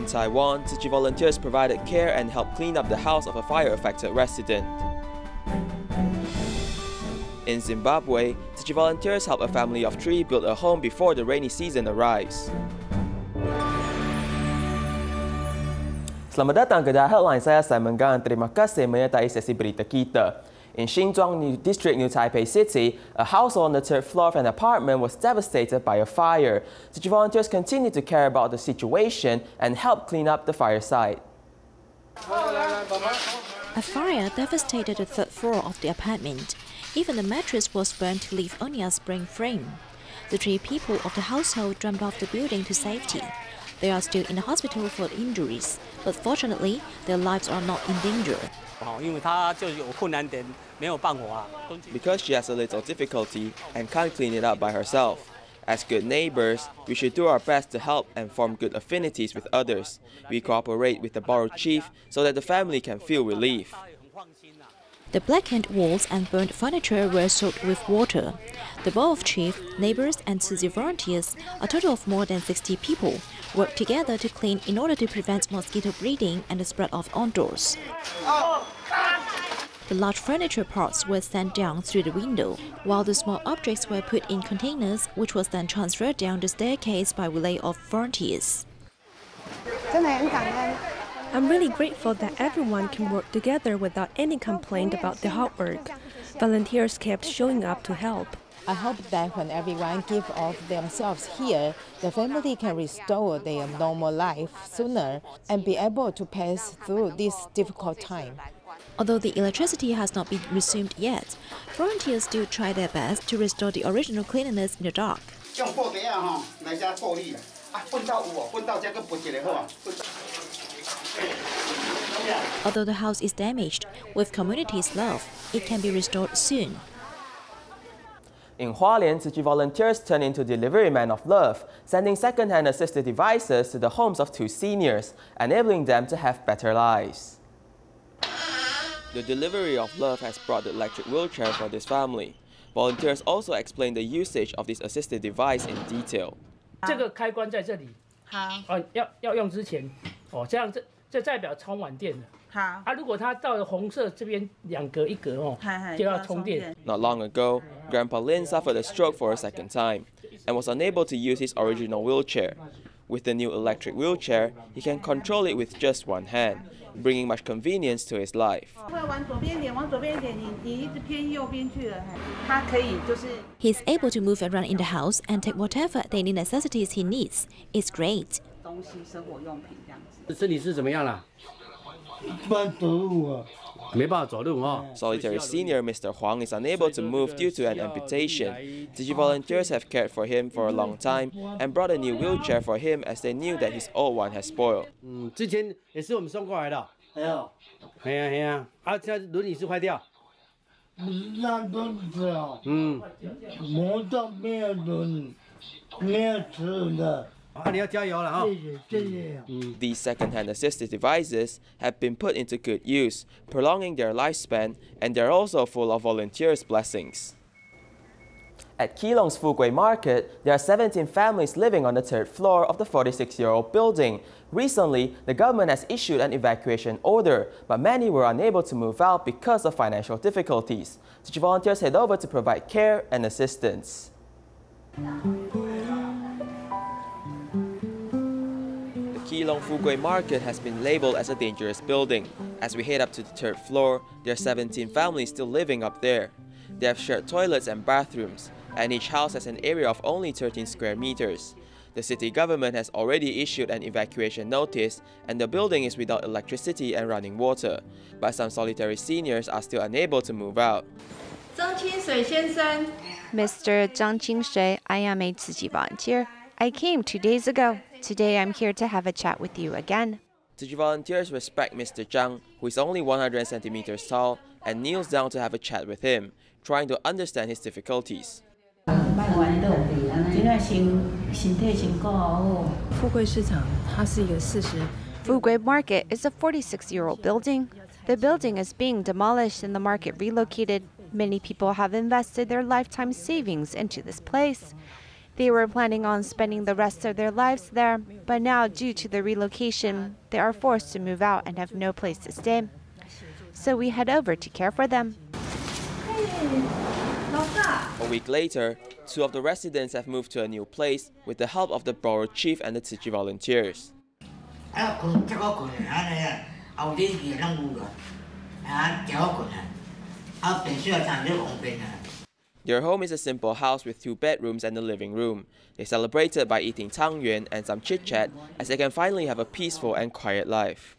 Taiwan, Tzu Chi volunteers provided care and helped clean up the house of a fire-affected resident. In Zimbabwe, Tzu Chi volunteers help a family of 3 build a home before the rainy season arrives. Selamat datang ke Headline, saya Simon Gang. Terima kasih menyertai sesi berita kita. In Xinjiang District, New Taipei City, a household on the 3rd floor of an apartment was devastated by a fire. Tzu Chi volunteers continue to care about the situation and help clean up the fire site. A fire devastated the 3rd floor of the apartment. Even the mattress was burned to leave only a spring frame. The 3 people of the household jumped off the building to safety. They are still in the hospital for injuries, but fortunately, their lives are not in danger. Because she has a little difficulty and can't clean it up by herself. As good neighbors, we should do our best to help and form good affinities with others. We cooperate with the borough chief so that the family can feel relief. The blackened walls and burnt furniture were soaked with water. The borough chief, neighbors and Tzu Chi volunteers, a total of more than 60 people, worked together to clean in order to prevent mosquito breeding and the spread of odors. The large furniture parts were sent down through the window, while the small objects were put in containers, which was then transferred down the staircase by relay of volunteers. I'm really grateful that everyone can work together without any complaint about the hard work. Volunteers kept showing up to help. I hope that when everyone gives of themselves here, the family can restore their normal life sooner and be able to pass through this difficult time. Although the electricity has not been resumed yet, volunteers still try their best to restore the original cleanliness in the dark. Although the house is damaged, with community's love, it can be restored soon. In Hualien, Tzu Chi volunteers turn into delivery men of love, sending second-hand assistive devices to the homes of 2 seniors, enabling them to have better lives. The delivery of love has brought the electric wheelchair for this family. Volunteers also explain the usage of this assistive device in detail. 这个开关在这里，要用之前，这代表充完电了。如果它到了红色这边2格1格就要充电。Not long ago, Grandpa Lin suffered a stroke for a second time and was unable to use his original wheelchair. With the new electric wheelchair, he can control it with just one hand, bringing much convenience to his life. He's able to move around in the house and take whatever daily necessities he needs. It's great. 身体是怎么样了？没办法走路哦。 Solitary senior Mr. Huang is unable to move due to an amputation. Tzu Chi volunteers have cared for him for a long time and brought a new wheelchair for him as they knew that his old one has spoiled. 之前也是我们送过来的。哎呀，现在轮椅是坏掉。那轮子啊，磨到没有轮，没有吃的。 These second-hand assistive devices have been put into good use, prolonging their lifespan, and they're also full of volunteers' blessings. At Keelong's Fugui Market, there are 17 families living on the 3rd floor of the 46-year-old building. Recently, the government has issued an evacuation order, but many were unable to move out because of financial difficulties. Tzu Chi volunteers head over to provide care and assistance. Keelong Fugui Market has been labeled as a dangerous building. As we head up to the 3rd floor, there are 17 families still living up there. They have shared toilets and bathrooms, and each house has an area of only 13 square meters. The city government has already issued an evacuation notice, and the building is without electricity and running water. But some solitary seniors are still unable to move out. Mr. Zhang Qingshui, I am a Tzu Chi volunteer. I came 2 days ago. Today I'm here to have a chat with you again. Tzu Chi volunteers respect Mr. Zhang, who is only 100 centimeters tall, and kneels down to have a chat with him, trying to understand his difficulties. Fugui Market is a 46-year-old building. The building is being demolished and the market relocated. Many people have invested their lifetime savings into this place. They were planning on spending the rest of their lives there, but now, due to the relocation, they are forced to move out and have no place to stay. So we head over to care for them. A week later, 2 of the residents have moved to a new place with the help of the borough chief and the Tzu Chi volunteers. Their home is a simple house with 2 bedrooms and a living room. They celebrated by eating tangyuan and some chit-chat as they can finally have a peaceful and quiet life.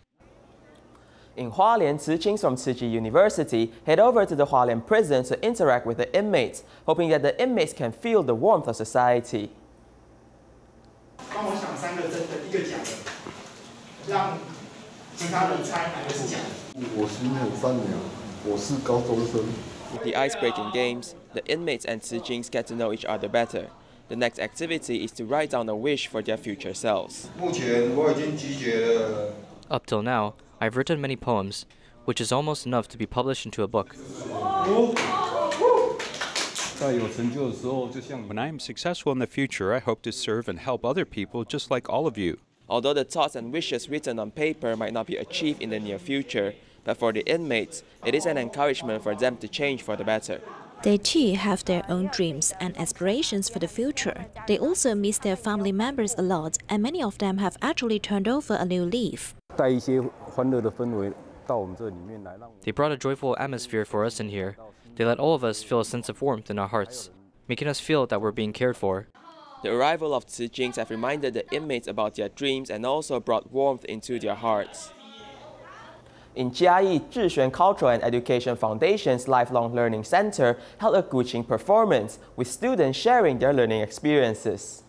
In Hualien, Tzu Chi from Tzu Chi University head over to the Hualien prison to interact with the inmates, hoping that the inmates can feel the warmth of society. With the ice-breaking games, the inmates and Tzu Chis get to know each other better. The next activity is to write down a wish for their future selves. Up till now, I've written many poems, which is almost enough to be published into a book. When I am successful in the future, I hope to serve and help other people just like all of you. Although the thoughts and wishes written on paper might not be achieved in the near future, but for the inmates, it is an encouragement for them to change for the better. They too have their own dreams and aspirations for the future. They also miss their family members a lot, and many of them have actually turned over a new leaf. They brought a joyful atmosphere for us in here. They let all of us feel a sense of warmth in our hearts, making us feel that we're being cared for. The arrival of Tzu Chis have reminded the inmates about their dreams and also brought warmth into their hearts. In Jiayi, Zhixuan Cultural and Education Foundation's Lifelong Learning Center held a Guqing performance with students sharing their learning experiences.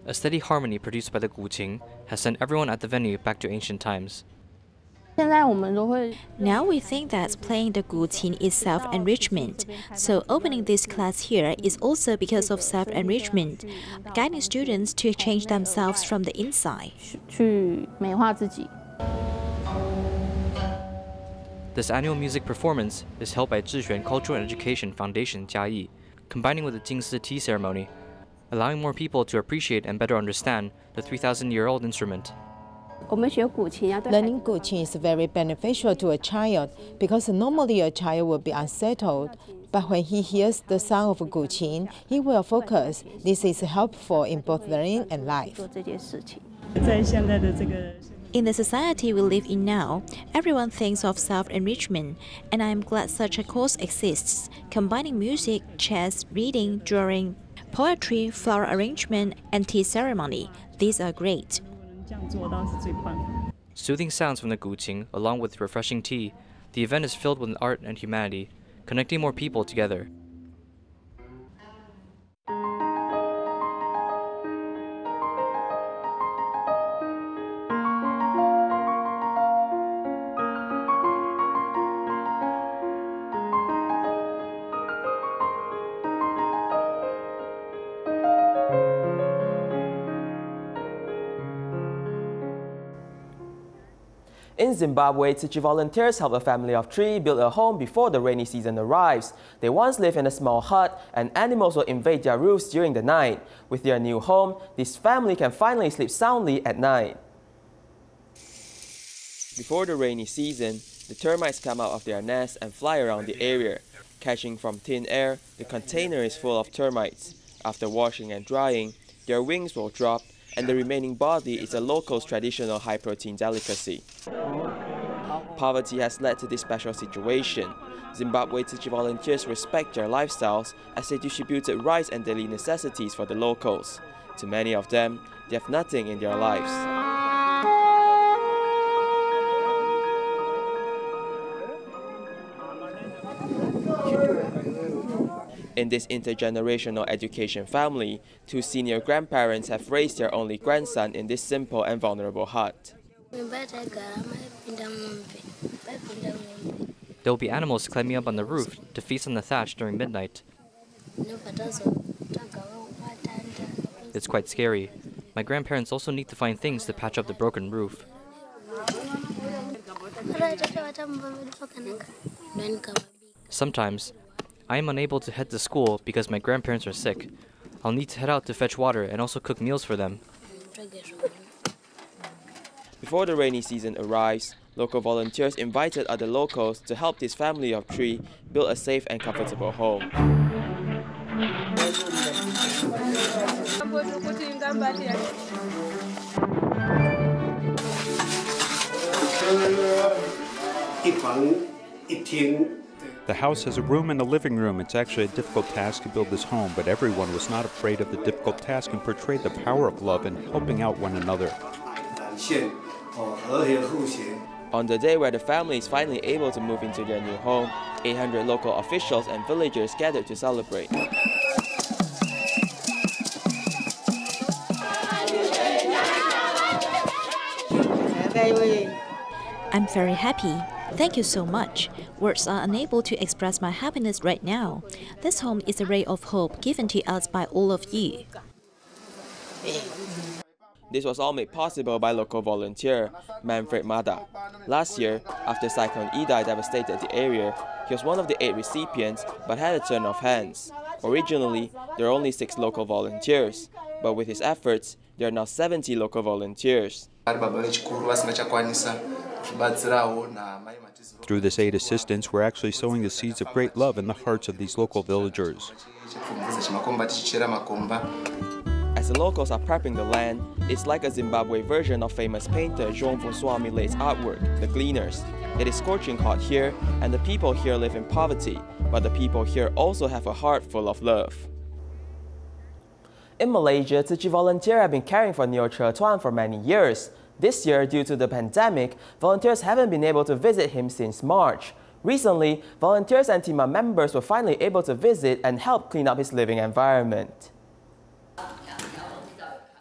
A steady harmony produced by the Guqing has sent everyone at the venue back to ancient times. Now we think that playing the Guqing is self-enrichment, so opening this class here is also because of self-enrichment, guiding students to change themselves from the inside. This annual music performance is held by Zhixuan Cultural and Education Foundation Jiayi, combining with the Jingsi tea ceremony, allowing more people to appreciate and better understand the 3,000-year-old instrument. Learning Guqing is very beneficial to a child because normally a child will be unsettled. But when he hears the sound of Guqing, he will focus. This is helpful in both learning and life. In the society we live in now, everyone thinks of self-enrichment, and I am glad such a course exists, combining music, chess, reading, drawing, poetry, flower arrangement, and tea ceremony. These are great. Soothing sounds from the Guqing, along with refreshing tea, the event is filled with art and humanity, connecting more people together. In Zimbabwe, Tzu Chi volunteers help a family of 3 build a home before the rainy season arrives. They once lived in a small hut, and animals will invade their roofs during the night. With their new home, this family can finally sleep soundly at night. Before the rainy season, the termites come out of their nests and fly around the area. Catching from thin air, the container is full of termites. After washing and drying, their wings will drop, and the remaining body is a local's traditional high-protein delicacy. Poverty has led to this special situation. Zimbabwe Tzu Chi volunteers respect their lifestyles as they distributed rice and daily necessities for the locals. To many of them, they have nothing in their lives. In this intergenerational education family, 2 senior grandparents have raised their only grandson in this simple and vulnerable hut. There will be animals climbing up on the roof to feast on the thatch during midnight. It's quite scary. My grandparents also need to find things to patch up the broken roof. Sometimes, I am unable to head to school because my grandparents are sick. I'll need to head out to fetch water and also cook meals for them. Before the rainy season arrives, local volunteers invited other locals to help this family of 3 build a safe and comfortable home. The house has a room and a living room. It's actually a difficult task to build this home, but everyone was not afraid of the difficult task and portrayed the power of love and helping out one another. On the day where the family is finally able to move into their new home, 800 local officials and villagers gathered to celebrate. I'm very happy. Thank you so much. Words are unable to express my happiness right now. This home is a ray of hope given to us by all of you. This was all made possible by local volunteer Manfred Mada. Last year, after Cyclone Idai devastated the area, he was one of the 8 recipients but had a turn of hands. Originally, there were only 6 local volunteers, but with his efforts, there are now 70 local volunteers. Through this aid assistance, we're actually sowing the seeds of great love in the hearts of these local villagers. As the locals are prepping the land, it's like a Zimbabwe version of famous painter Jean François Millet's artwork, The Gleaners. It is scorching hot here, and the people here live in poverty, but the people here also have a heart full of love. In Malaysia, Tzu Chi volunteers have been caring for Neo Che Tuan for many years. This year, due to the pandemic, volunteers haven't been able to visit him since March. Recently, volunteers and Tima members were finally able to visit and help clean up his living environment.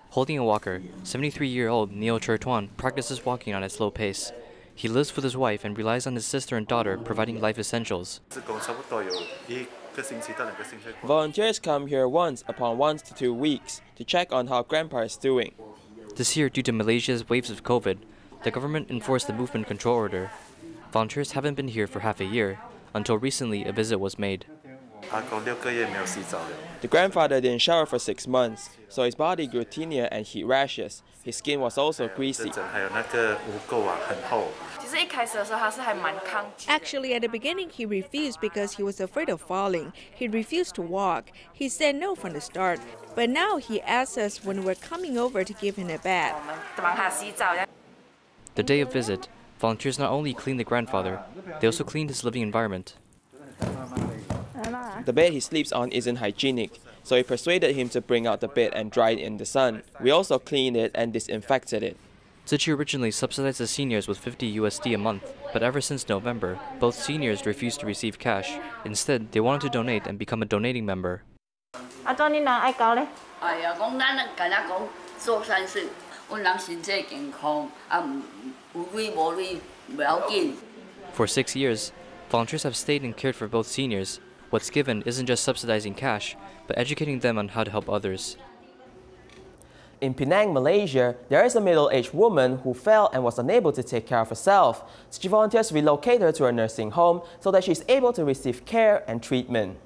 Holding a walker, 73-year-old Neo Che Tuan practices walking on a slow pace. He lives with his wife and relies on his sister and daughter providing life essentials. Volunteers come here once upon 1 to 2 weeks to check on how Grandpa is doing. This year, due to Malaysia's waves of COVID, the government enforced the movement control order. Volunteers haven't been here for half a year. Until recently, a visit was made. The grandfather didn't shower for 6 months, so his body grew thinner and heat rashes. His skin was also greasy. Actually, at the beginning, he refused because he was afraid of falling. He refused to walk. He said no from the start. But now he asks us when we're coming over to give him a bath. The day of visit, volunteers not only cleaned the grandfather, they also cleaned his living environment. The bed he sleeps on isn't hygienic, so he persuaded him to bring out the bed and dry it in the sun. We also cleaned it and disinfected it. Tzu Chi originally subsidized the seniors with $50 USD a month, but ever since November, both seniors refused to receive cash. Instead, they wanted to donate and become a donating member. For 6 years, volunteers have stayed and cared for both seniors. What's given isn't just subsidizing cash, but educating them on how to help others. In Penang, Malaysia, there is a middle-aged woman who fell and was unable to take care of herself. Tzu Chi volunteers relocate her to a nursing home so that she's able to receive care and treatment.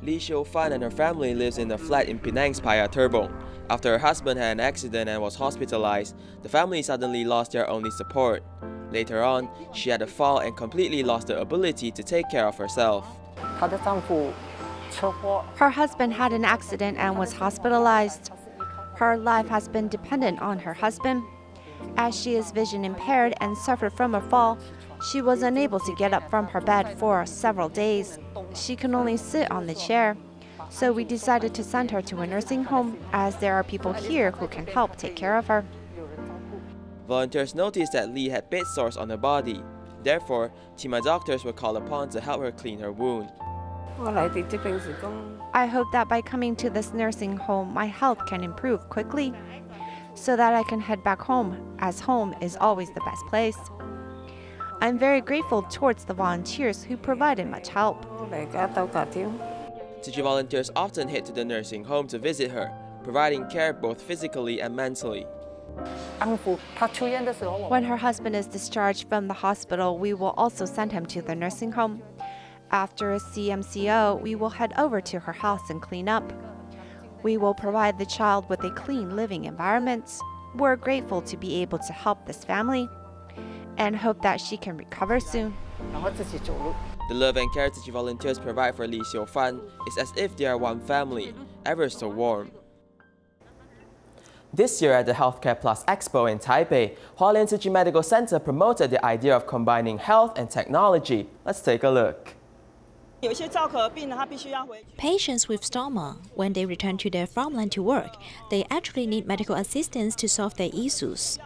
Lee Xiu-fan and her family lives in a flat in Penang's Paya Terbong. After her husband had an accident and was hospitalized, the family suddenly lost their only support. Later on, she had a fall and completely lost the ability to take care of herself. Her husband had an accident and was hospitalized. Her life has been dependent on her husband. As she is vision impaired and suffered from a fall, she was unable to get up from her bed for several days. She can only sit on the chair. So we decided to send her to a nursing home, as there are people here who can help take care of her. Volunteers noticed that Lee had bed sores on her body. Therefore, Tima doctors were called upon to help her clean her wound. I hope that by coming to this nursing home, my health can improve quickly so that I can head back home, as home is always the best place. I'm very grateful towards the volunteers who provided much help. Tzu Chi volunteers often head to the nursing home to visit her, providing care both physically and mentally. When her husband is discharged from the hospital, we will also send him to the nursing home. After a CMCO, we will head over to her house and clean up. We will provide the child with a clean living environment. We're grateful to be able to help this family and hope that she can recover soon. The love and care Tzu Chi volunteers provide for Li Xiufan is as if they are one family, ever so warm. This year at the Healthcare Plus Expo in Taipei, Hualien Tzu Chi Medical Center promoted the idea of combining health and technology. Let's take a look. Patients with stoma, when they return to their farmland to work, they actually need medical assistance to solve their issues.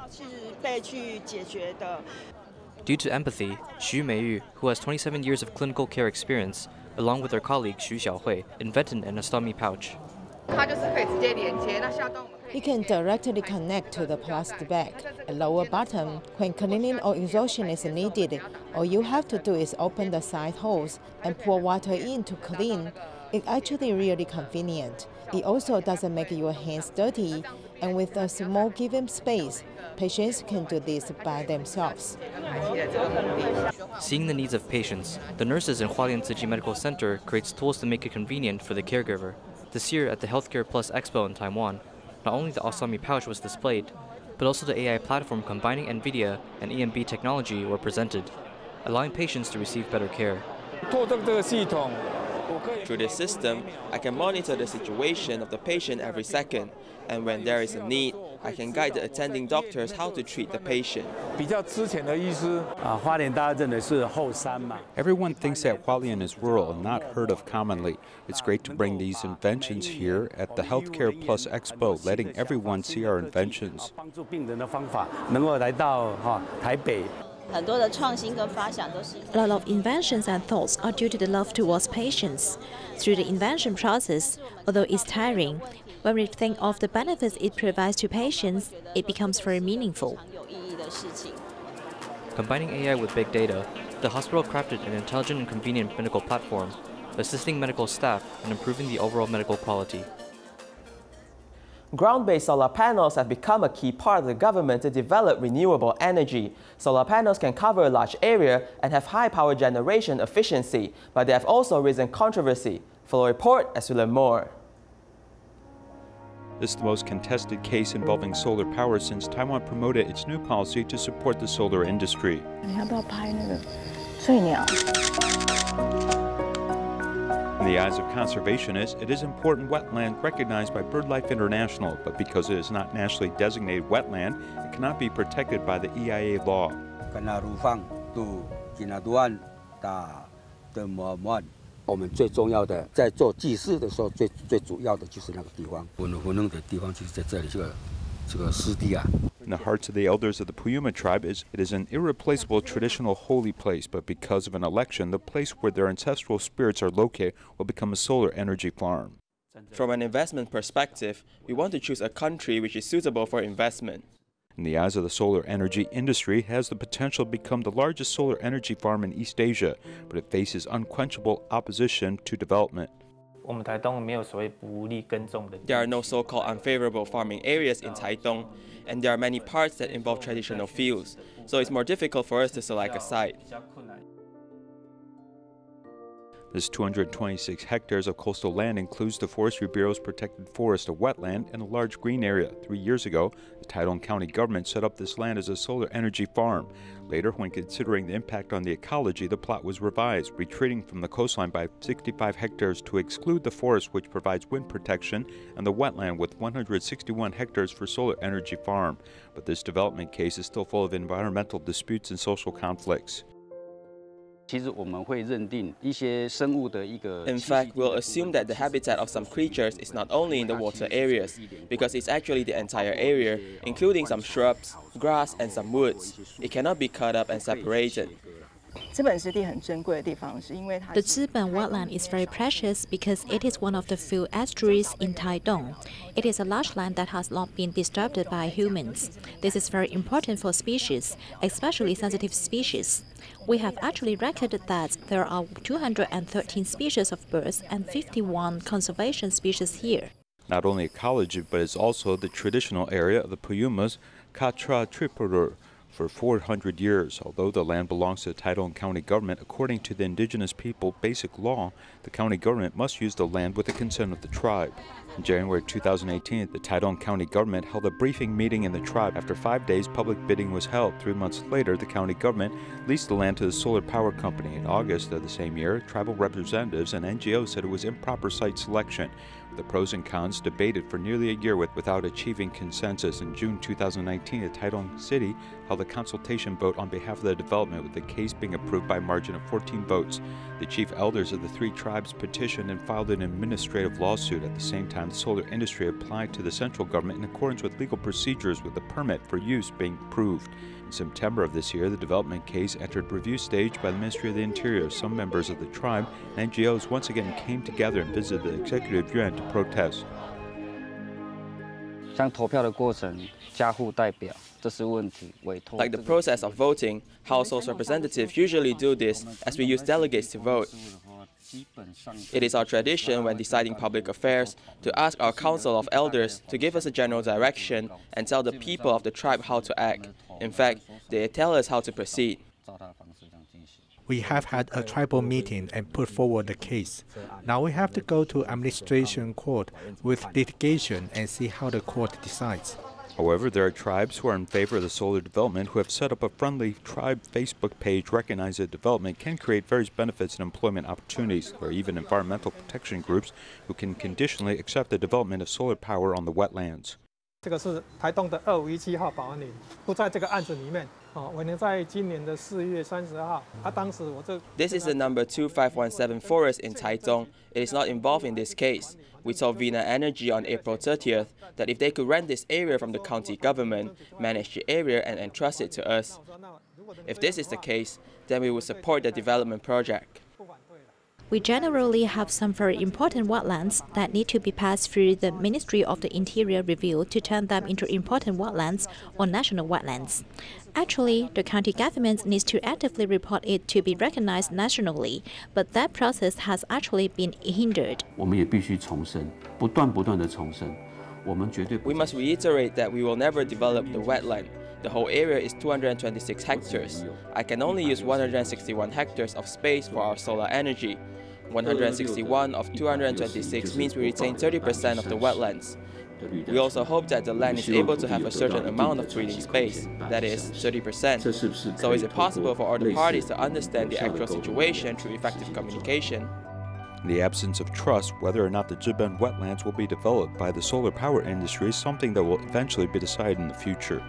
Due to empathy, Xu Meiyu, who has 27 years of clinical care experience, along with her colleague Xu Xiaohui, invented an ostomy pouch. You can directly connect to the plastic bag, a lower button. When cleaning or exhaustion is needed, all you have to do is open the side holes and pour water in to clean. It's actually really convenient. It also doesn't make your hands dirty, and with a small given space, patients can do this by themselves. Seeing the needs of patients, the nurses in Hualien Tzu Chi Medical Center creates tools to make it convenient for the caregiver. This year at the Healthcare Plus Expo in Taiwan, not only the ostomy pouch was displayed, but also the AI platform combining NVIDIA and EMB technology were presented, allowing patients to receive better care. Through this system, I can monitor the situation of the patient every second, and when there is a need, I can guide the attending doctors how to treat the patient. Everyone thinks that Hualien is rural and not heard of commonly. It's great to bring these inventions here at the Healthcare Plus Expo, letting everyone see our inventions. A lot of inventions and thoughts are due to the love towards patients. Through the invention process, although it's tiring, when we think of the benefits it provides to patients, it becomes very meaningful. Combining AI with big data, the hospital crafted an intelligent and convenient medical platform, assisting medical staff and improving the overall medical quality. Ground-based solar panels have become a key part of the government to develop renewable energy. Solar panels can cover a large area and have high power generation efficiency, but they have also risen controversy. For a report, as we learn more. This is the most contested case involving solar power since Taiwan promoted its new policy to support the solar industry. In the eyes of conservationists, it is important wetland recognized by BirdLife International, but because it is not nationally designated wetland, it cannot be protected by the EIA law. In the hearts of the elders of the Puyuma tribe, it is an irreplaceable traditional holy place, but because of an election, the place where their ancestral spirits are located will become a solar energy farm. From an investment perspective, we want to choose a country which is suitable for investment. In the eyes of the solar energy industry, it has the potential to become the largest solar energy farm in East Asia, but it faces unquenchable opposition to development. There are no so-called unfavorable farming areas in Taitung, and there are many parts that involve traditional fields, so it's more difficult for us to select a site. This 226 hectares of coastal land includes the Forestry Bureau's protected forest, a wetland, and a large green area. 3 years ago, the Taitung County government set up this land as a solar energy farm. Later, when considering the impact on the ecology, the plot was revised, retreating from the coastline by 65 hectares to exclude the forest, which provides wind protection, and the wetland with 161 hectares for solar energy farm. But this development case is still full of environmental disputes and social conflicts. In fact, we'll assume that the habitat of some creatures is not only in the water areas, because it's actually the entire area, including some shrubs, grass, and some woods. It cannot be cut up and separated. The Zimbabwe wetland is very precious because it is one of the few estuaries in Taiwan. It is a large land that has not been disturbed by humans. This is very important for species, especially sensitive species. We have actually recorded that there are 213 species of birds and 51 conservation species here. Not only ecology, but it's also the traditional area of the Puyuma's Katra Tripurur for 400 years. Although the land belongs to the Taiwan County government, according to the indigenous people basic law, the county government must use the land with the consent of the tribe. In January 2018, the Taiwan County government held a briefing meeting in the tribe. After 5 days, public bidding was held. 3 months later, the county government leased the land to the solar power company. In August of the same year, tribal representatives and NGOs said it was improper site selection. The pros and cons debated for nearly a year without achieving consensus. In June 2019, the Taipei City held a consultation vote on behalf of the development, with the case being approved by a margin of 14 votes. The chief elders of the 3 tribes petitioned and filed an administrative lawsuit. At the same time, the solar industry applied to the central government in accordance with legal procedures, with the permit for use being approved. In September of this year, the development case entered review stage by the Ministry of the Interior. Some members of the tribe and NGOs once again came together and visited the executive yuan to protest. Like the process of voting, household representatives usually do this as we use delegates to vote. It is our tradition when deciding public affairs to ask our council of elders to give us a general direction and tell the people of the tribe how to act. In fact, they tell us how to proceed. We have had a tribal meeting and put forward the case. Now we have to go to administration court with litigation and see how the court decides. However, there are tribes who are in favor of the solar development who have set up a friendly tribe Facebook page recognizing that development can create various benefits and employment opportunities. There are even environmental protection groups who can conditionally accept the development of solar power on the wetlands. This is the number 2517 forest in Taitung. It is not involved in this case. We told Vina Energy on April 30th that if they could rent this area from the county government, manage the area and entrust it to us. If this is the case, then we will support the development project. We generally have some very important wetlands that need to be passed through the Ministry of the Interior review to turn them into important wetlands or national wetlands. Actually, the county government needs to actively report it to be recognized nationally, but that process has actually been hindered. We must reiterate that we will never develop the wetland. The whole area is 226 hectares. I can only use 161 hectares of space for our solar energy. 161 of 226 means we retain 30% of the wetlands. We also hope that the land is able to have a certain amount of breathing space, that is, 30%. So is it possible for all the parties to understand the actual situation through effective communication? In the absence of trust, whether or not the Zimbabwe wetlands will be developed by the solar power industry is something that will eventually be decided in the future.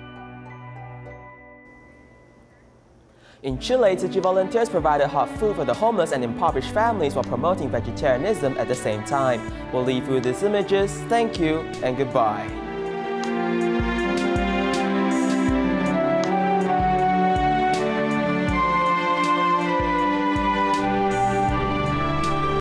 In Chile, Tzu Chi volunteers provided hot food for the homeless and impoverished families while promoting vegetarianism at the same time. We'll leave you with these images. Thank you and goodbye.